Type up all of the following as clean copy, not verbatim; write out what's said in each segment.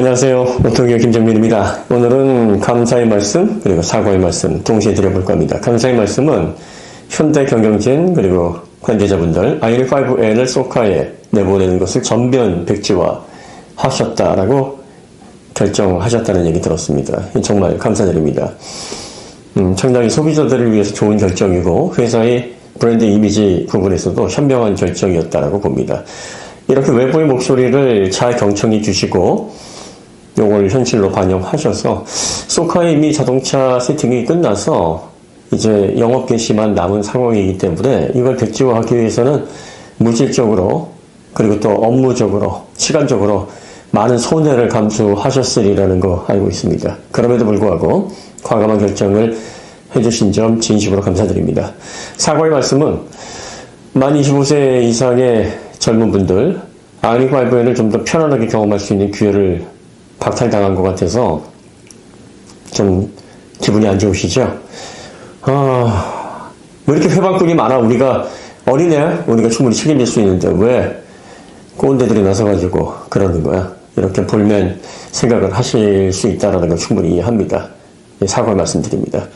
안녕하세요. 오통교 김정민입니다. 오늘은 감사의 말씀 그리고 사과의 말씀 동시에 드려볼 겁니다. 감사의 말씀은 현대경영진 그리고 관계자분들 i5N을 소카에 내보내는 것을 전면 백지화 하셨다라고 결정하셨다는 얘기 들었습니다. 정말 감사드립니다. 상당히 소비자들을 위해서 좋은 결정이고 회사의 브랜드 이미지 부분에서도 현명한 결정이었다라고 봅니다. 이렇게 외부의 목소리를 잘 경청해 주시고 요걸 현실로 반영하셔서 소카에 이미 자동차 세팅이 끝나서 이제 영업 개시만 남은 상황이기 때문에 이걸 백지화하기 위해서는 물질적으로 그리고 또 업무적으로 시간적으로 많은 손해를 감수하셨으리라는 거 알고 있습니다. 그럼에도 불구하고 과감한 결정을 해주신 점 진심으로 감사드립니다. 사과의 말씀은 만 25세 이상의 젊은 분들 i5N을 좀 더 편안하게 경험할 수 있는 기회를 박탈당한 것 같아서 좀 기분이 안 좋으시죠? 왜 이렇게 회방꾼이 많아? 우리가 어린애야? 우리가 충분히 책임질 수 있는데 왜 꼰대들이 나서가지고 그러는 거야? 이렇게 볼면 생각을 하실 수 있다는 걸 충분히 이해합니다. 사과 말씀드립니다.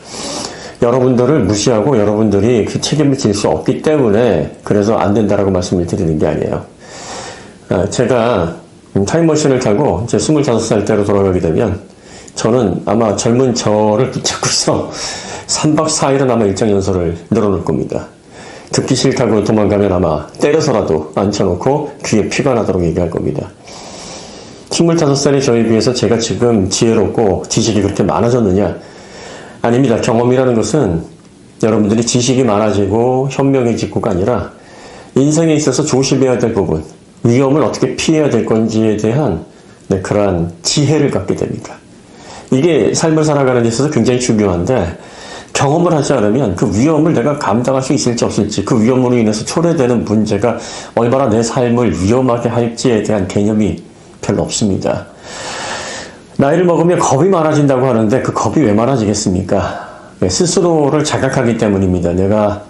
여러분들을 무시하고 여러분들이 그 책임을 질 수 없기 때문에 그래서 안 된다라고 말씀을 드리는 게 아니에요. 제가 타임머신을 타고 이제 25살 때로 돌아가게 되면 저는 아마 젊은 저를 붙잡고서 3박 4일은 아마 일정연설을 늘어놓을 겁니다. 듣기 싫다고 도망가면 아마 때려서라도 앉혀놓고 귀에 피가 나도록 얘기할 겁니다. 25살의 저에 비해서 제가 지금 지혜롭고 지식이 그렇게 많아졌느냐? 아닙니다. 경험이라는 것은 여러분들이 지식이 많아지고 현명해지고가 아니라 인생에 있어서 조심해야 될 부분, 위험을 어떻게 피해야 될 건지에 대한 그러한 지혜를 갖게 됩니다. 이게 삶을 살아가는 데 있어서 굉장히 중요한데 경험을 하지 않으면 그 위험을 내가 감당할 수 있을지 없을지 그 위험으로 인해서 초래되는 문제가 얼마나 내 삶을 위험하게 할지에 대한 개념이 별로 없습니다. 나이를 먹으면 겁이 많아진다고 하는데 그 겁이 왜 많아지겠습니까? 스스로를 자각하기 때문입니다. 내가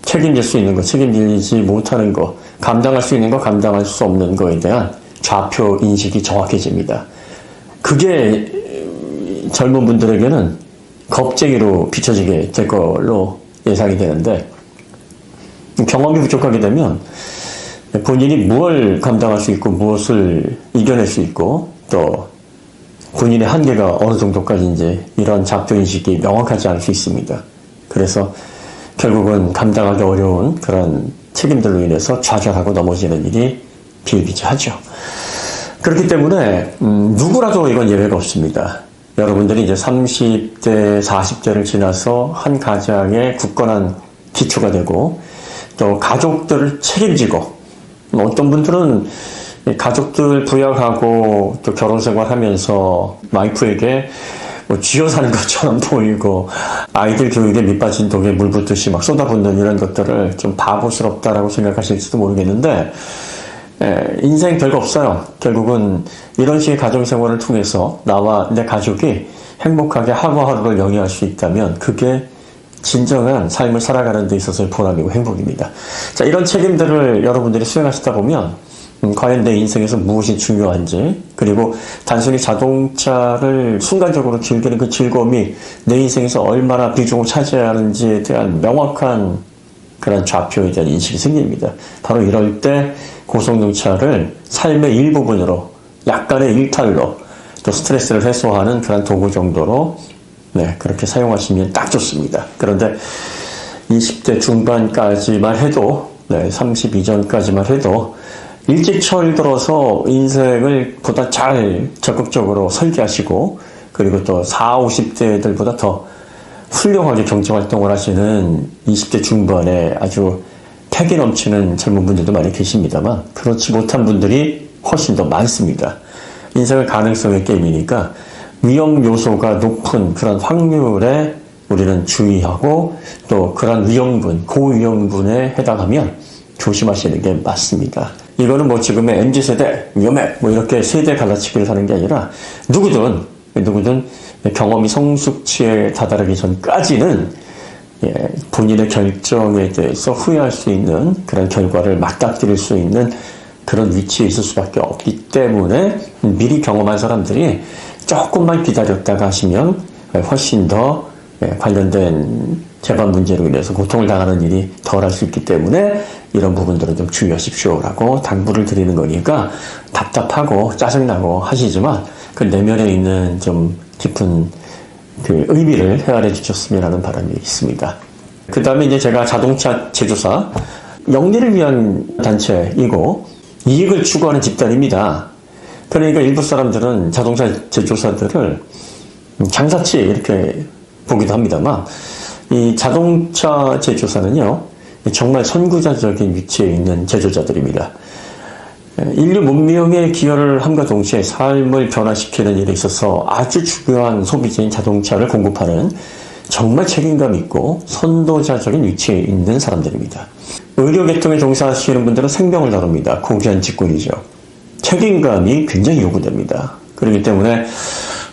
책임질 수 있는 거, 책임지지 못하는 거, 감당할 수 있는 거, 감당할 수 없는 거에 대한 좌표 인식이 정확해집니다. 그게 젊은 분들에게는 겁쟁이로 비춰지게 될 걸로 예상이 되는데 경험이 부족하게 되면 본인이 무엇을 감당할 수 있고 무엇을 이겨낼 수 있고 또 본인의 한계가 어느 정도까지인지 이런 좌표인식이 명확하지 않을 수 있습니다. 그래서 결국은 감당하기 어려운 그런 책임들로 인해서 좌절하고 넘어지는 일이 비일비재하죠. 그렇기 때문에 누구라도 이건 예외가 없습니다. 여러분들이 이제 30대, 40대를 지나서 한 가장의 굳건한 기초가 되고 또 가족들을 책임지고 어떤 분들은 가족들 부양하고 또 결혼생활 하면서 와이프에게 쥐어 사는 것처럼 보이고 아이들 교육에 밑빠진 독에 물 붓듯이 막 쏟아붓는 이런 것들을 좀 바보스럽다라고 생각하실지도 모르겠는데 인생 별거 없어요. 결국은 이런 식의 가정생활을 통해서 나와 내 가족이 행복하게 하루하루를 영위할 수 있다면 그게 진정한 삶을 살아가는 데 있어서의 보람이고 행복입니다. 자, 이런 책임들을 여러분들이 수행하시다 보면 과연 내 인생에서 무엇이 중요한지 그리고 단순히 자동차를 순간적으로 즐기는 그 즐거움이 내 인생에서 얼마나 비중을 차지하는지에 대한 명확한 그런 좌표에 대한 인식이 생깁니다. 바로 이럴 때 고성능차를 삶의 일부분으로 약간의 일탈로 또 스트레스를 해소하는 그런 도구 정도로 그렇게 사용하시면 딱 좋습니다. 그런데 20대 중반까지만 해도 30 이전까지만 해도 일찍 철들어서 인생을 보다 잘 적극적으로 설계하시고 그리고 또 40, 50대들보다 더 훌륭하게 경제활동을 하시는 20대 중반에 아주 패기 넘치는 젊은 분들도 많이 계십니다만 그렇지 못한 분들이 훨씬 더 많습니다. 인생은 가능성의 게임이니까 위험 요소가 높은 그런 확률에 우리는 주의하고 또 그런 위험군, 고위험군에 해당하면 조심하시는 게 맞습니다. 이거는 뭐 지금의 MZ세대 위험해 뭐 이렇게 세대 갈라치기를 하는 게 아니라 누구든 경험이 성숙치에 다다르기 전까지는 본인의 결정에 대해서 후회할 수 있는 그런 결과를 맞닥뜨릴 수 있는 그런 위치에 있을 수밖에 없기 때문에 미리 경험한 사람들이 조금만 기다렸다가 하시면 훨씬 더 관련된 재반 문제로 인해서 고통을 당하는 일이 덜 할 수 있기 때문에 이런 부분들은 좀 주의하십시오라고 당부를 드리는 거니까 답답하고 짜증나고 하시지만 그 내면에 있는 좀 깊은 그 의미를 헤아려 주셨으면 하는 바람이 있습니다. 그 다음에 이제 제가 자동차 제조사, 영리를 위한 단체이고 이익을 추구하는 집단입니다. 그러니까 일부 사람들은 자동차 제조사들을 장사치 이렇게 보기도 합니다만 이 자동차 제조사는요 정말 선구자적인 위치에 있는 제조자들입니다. 인류 문명에 기여를 함과 동시에 삶을 변화시키는 일에 있어서 아주 중요한 소비재인 자동차를 공급하는 정말 책임감 있고 선도자적인 위치에 있는 사람들입니다. 의료계통에 종사하시는 분들은 생명을 다룹니다. 고귀한 직군이죠. 책임감이 굉장히 요구됩니다. 그렇기 때문에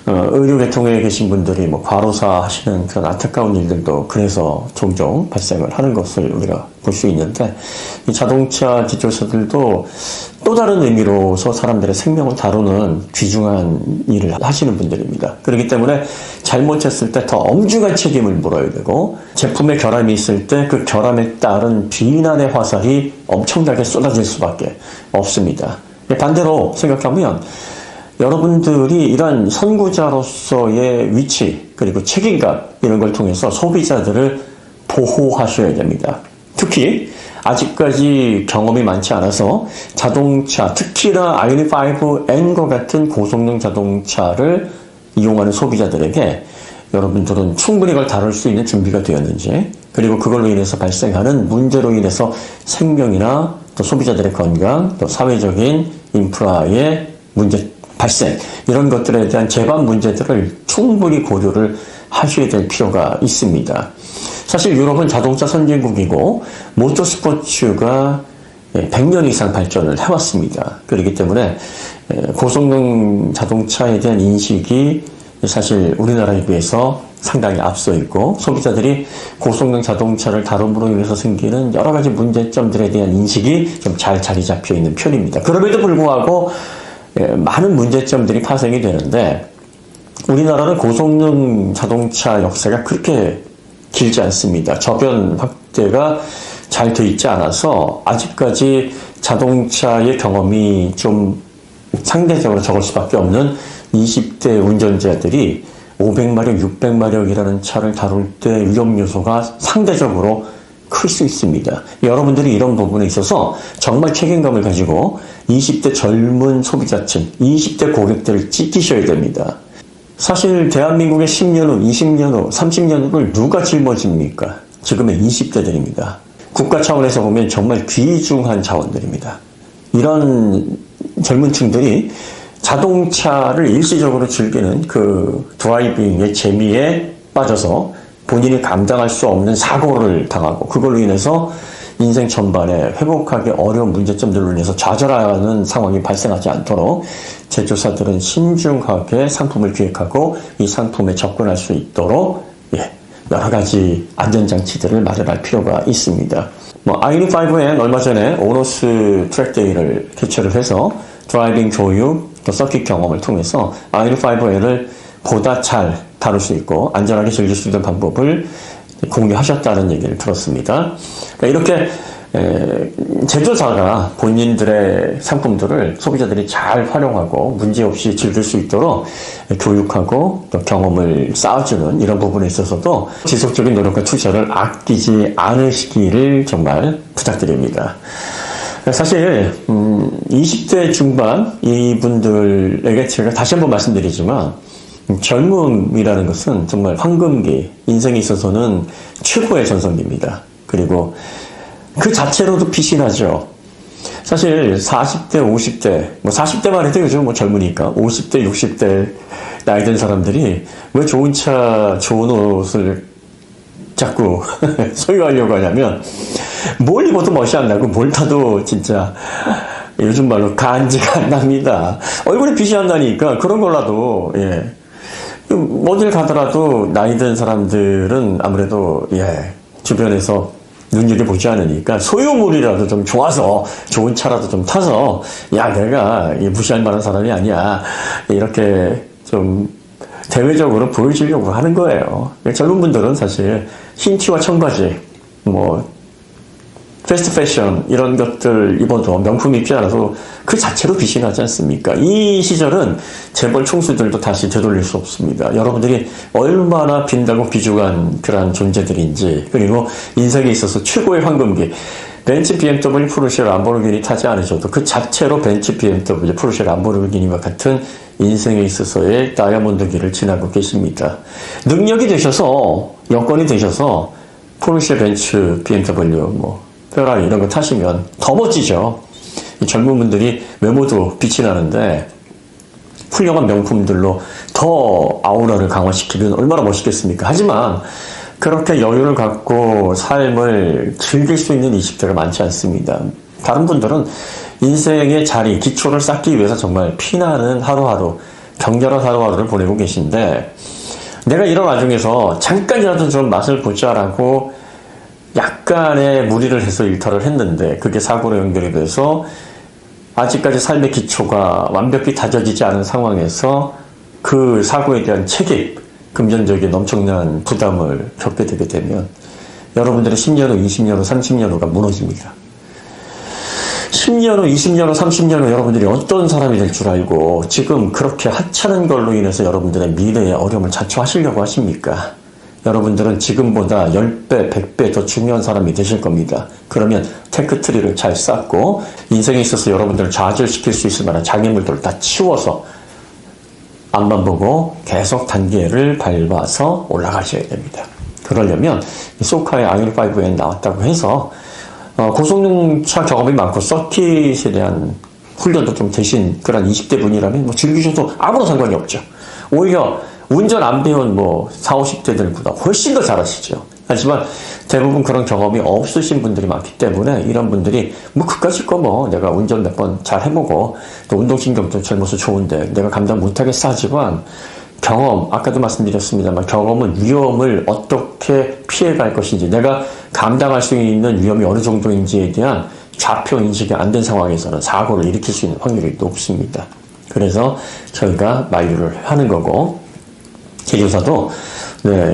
의료계통에 계신 분들이 뭐 과로사 하시는 그런 안타까운 일들도 그래서 종종 발생을 하는 것을 우리가 볼 수 있는데 이 자동차 제조사들도 또 다른 의미로서 사람들의 생명을 다루는 귀중한 일을 하시는 분들입니다. 그렇기 때문에 잘못했을 때 더 엄중한 책임을 물어야 되고 제품에 결함이 있을 때 그 결함에 따른 비난의 화살이 엄청나게 쏟아질 수밖에 없습니다. 반대로 생각하면 여러분들이 이런 선구자로서의 위치 그리고 책임감 이런 걸 통해서 소비자들을 보호하셔야 됩니다. 특히 아직까지 경험이 많지 않아서 자동차, 특히나 아이오닉5N과 같은 고성능 자동차를 이용하는 소비자들에게 여러분들은 충분히 그걸 다룰 수 있는 준비가 되었는지, 그리고 그걸로 인해서 발생하는 문제로 인해서 생명이나 또 소비자들의 건강, 또 사회적인 인프라의 문제 발생, 이런 것들에 대한 재반 문제들을 충분히 고려를 하셔야 될 필요가 있습니다. 사실 유럽은 자동차 선진국이고 모터스포츠가 100년 이상 발전을 해왔습니다. 그렇기 때문에 고성능 자동차에 대한 인식이 사실 우리나라에 비해서 상당히 앞서 있고 소비자들이 고성능 자동차를 다룸으로 인해서 생기는 여러 가지 문제점들에 대한 인식이 좀 잘 자리 잡혀 있는 편입니다. 그럼에도 불구하고 많은 문제점들이 파생이 되는데 우리나라는 고성능 자동차 역사가 그렇게 길지 않습니다. 저변 확대가 잘 돼 있지 않아서 아직까지 자동차의 경험이 좀 상대적으로 적을 수밖에 없는 20대 운전자들이 500마력, 600마력이라는 차를 다룰 때 위험 요소가 상대적으로 클 수 있습니다. 여러분들이 이런 부분에 있어서 정말 책임감을 가지고 20대 젊은 소비자층, 20대 고객들을 지키셔야 됩니다. 사실 대한민국의 10년 후, 20년 후, 30년 후를 누가 짊어집니까? 지금의 20대들입니다. 국가 차원에서 보면 정말 귀중한 자원들입니다. 이런 젊은 층들이 자동차를 일시적으로 즐기는 그 드라이빙의 재미에 빠져서 본인이 감당할 수 없는 사고를 당하고 그걸로 인해서 인생 전반에 회복하기 어려운 문제점들로 인해서 좌절하는 상황이 발생하지 않도록 제조사들은 신중하게 상품을 기획하고 이 상품에 접근할 수 있도록 여러 가지 안전장치들을 마련할 필요가 있습니다. 아이오닉5N 얼마 전에 오너스 트랙데이를 개최를 해서 드라이빙 교육, 또 서킷 경험을 통해서 아이오닉5N을 보다 잘 다룰 수 있고 안전하게 즐길 수 있는 방법을 공유하셨다는 얘기를 들었습니다. 이렇게 제조사가 본인들의 상품들을 소비자들이 잘 활용하고 문제없이 즐길 수 있도록 교육하고 또 경험을 쌓아주는 이런 부분에 있어서도 지속적인 노력과 투자를 아끼지 않으시기를 정말 부탁드립니다. 사실 20대 중반 이분들에게 제가 다시 한번 말씀드리지만 젊음이라는 것은 정말 황금기, 인생에 있어서는 최고의 전성기입니다. 그리고 그 자체로도 빛이 나죠. 사실 40대, 50대, 40대만 해도 요즘 젊으니까 50대, 60대 나이 든 사람들이 왜 좋은 차, 좋은 옷을 자꾸 소유하려고 하냐면 뭘 입어도 멋이 안 나고 뭘 타도 진짜 요즘 말로 간지가 안 납니다. 얼굴에 빛이 안 나니까 그런 거라도 어딜 가더라도 나이 든 사람들은 아무래도 주변에서 눈여겨보지 않으니까 소유물이라도 좀 좋아서 좋은 차라도 좀 타서 야 내가 무시할 만한 사람이 아니야 이렇게 좀 대외적으로 보여주려고 하는 거예요. 젊은 분들은 사실 흰 티와 청바지 뭐 패스트 패션 이런 것들 입어도 명품 입지 않아서 그 자체로 빛이 나지 않습니까? 이 시절은 재벌 총수들도 다시 되돌릴 수 없습니다. 여러분들이 얼마나 빛나고 비중한 그런 존재들인지, 그리고 인생에 있어서 최고의 황금기, 벤츠, BMW, 포르쉐, 람보르기니 타지 않으셔도 그 자체로 벤츠, BMW, 포르쉐, 람보르기니와 같은 인생에 있어서의 다이아몬드기를 지나고 계십니다. 능력이 되셔서, 여건이 되셔서 포르쉐, 벤츠, BMW, 페라리 이런 거 타시면 더 멋지죠. 이 젊은 분들이 외모도 빛이 나는데 훌륭한 명품들로 더 아우라를 강화시키면 얼마나 멋있겠습니까? 하지만 그렇게 여유를 갖고 삶을 즐길 수 있는 20대가 많지 않습니다. 다른 분들은 인생의 자리, 기초를 쌓기 위해서 정말 피나는 하루하루, 격렬한 하루하루를 보내고 계신데, 내가 이런 와중에서 잠깐이라도 좀 맛을 보자라고 약간의 무리를 해서 일탈을 했는데 그게 사고로 연결이 돼서 아직까지 삶의 기초가 완벽히 다져지지 않은 상황에서 그 사고에 대한 책임, 금전적인 엄청난 부담을 겪게 되게 되면 여러분들의 10년 후, 20년 후, 30년 후가 무너집니다. 10년 후, 20년 후, 30년 후 여러분들이 어떤 사람이 될 줄 알고 지금 그렇게 하찮은 걸로 인해서 여러분들의 미래의 어려움을 자초하시려고 하십니까? 여러분들은 지금보다 10배, 100배 더 중요한 사람이 되실 겁니다. 그러면 테크트리를 잘 쌓고 인생에 있어서 여러분들을 좌절시킬 수 있을 만한 장애물들을 다 치워서 앞만 보고 계속 단계를 밟아서 올라가셔야 됩니다. 그러려면 소카의 아이올5N 나왔다고 해서 고속능차 경험이 많고 서킷에 대한 훈련도 좀 되신 그런 20대 분이라면 즐기셔도 아무런 상관이 없죠. 오히려 운전 안 배운 40, 50대들보다 훨씬 더 잘하시죠. 하지만 대부분 그런 경험이 없으신 분들이 많기 때문에 이런 분들이 그까짓 거 내가 운전 몇 번 잘 해보고 또 운동신경도 젊어서 좋은데 내가 감당 못하겠어 하지만 경험, 아까도 말씀드렸습니다만 경험은 위험을 어떻게 피해갈 것인지, 내가 감당할 수 있는 위험이 어느 정도인지에 대한 좌표 인식이 안 된 상황에서는 사고를 일으킬 수 있는 확률이 높습니다. 그래서 저희가 만류를 하는 거고, 제조사도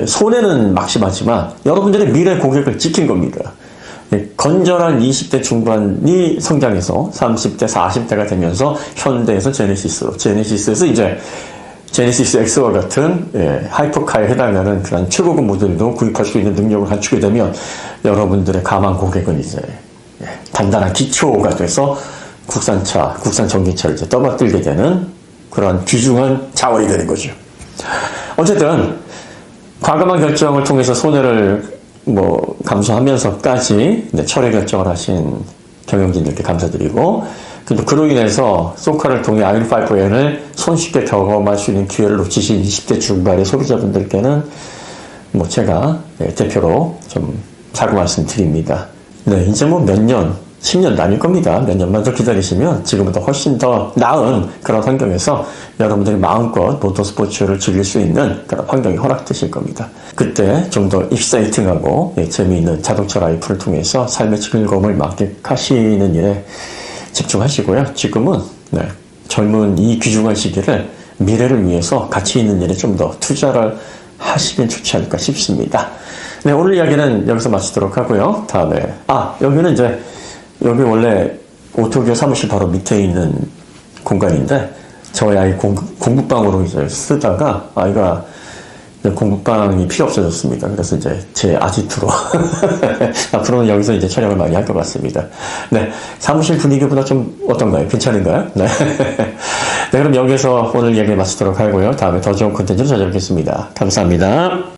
손해는 막심하지만 여러분들의 미래 고객을 지킨 겁니다. 건전한 20대 중반이 성장해서 30대, 40대가 되면서 현대에서 제네시스로, 제네시스에서 이제 제네시스 X와 같은 하이퍼카에 해당하는 그런 최고급 모델도 구입할 수 있는 능력을 갖추게 되면 여러분들의 가망 고객은 이제 단단한 기초가 돼서 국산차, 국산 전기차를 이제 떠받들게 되는 그런 귀중한 자원이 되는 거죠. 어쨌든 과감한 결정을 통해서 손해를 감수하면서까지 철회 결정을 하신 경영진들께 감사드리고, 그리고 그로 인해서 소카를 통해 아이올5N을 손쉽게 경험할 수 있는 기회를 놓치신 20대 중반의 소비자분들께는 제가 대표로 좀 사과 말씀드립니다. 이제 몇 년, 10년도 아닐 겁니다. 몇 년만 더 기다리시면 지금보다 훨씬 더 나은 그런 환경에서 여러분들이 마음껏 모터스포츠를 즐길 수 있는 그런 환경이 허락되실 겁니다. 그때 좀 더 익사이팅하고 재미있는 자동차 라이프를 통해서 삶의 즐거움을 만끽하시는 일에 집중하시고요. 지금은 젊은 이 귀중한 시기를 미래를 위해서 가치 있는 일에 좀 더 투자를 하시면 좋지 않을까 싶습니다. 오늘 이야기는 여기서 마치도록 하고요. 다음에 여기 원래 오토기어 사무실 바로 밑에 있는 공간인데 저희 아이 공부방으로 이제 쓰다가 아이가 공부방이 필요 없어졌습니다. 그래서 이제 제 아지트로 앞으로는 여기서 이제 촬영을 많이 할 것 같습니다. 사무실 분위기보다 좀 어떤가요? 괜찮은가요? 그럼 여기서 오늘 얘기 마치도록 하고요. 다음에 더 좋은 콘텐츠로 찾아뵙겠습니다. 감사합니다.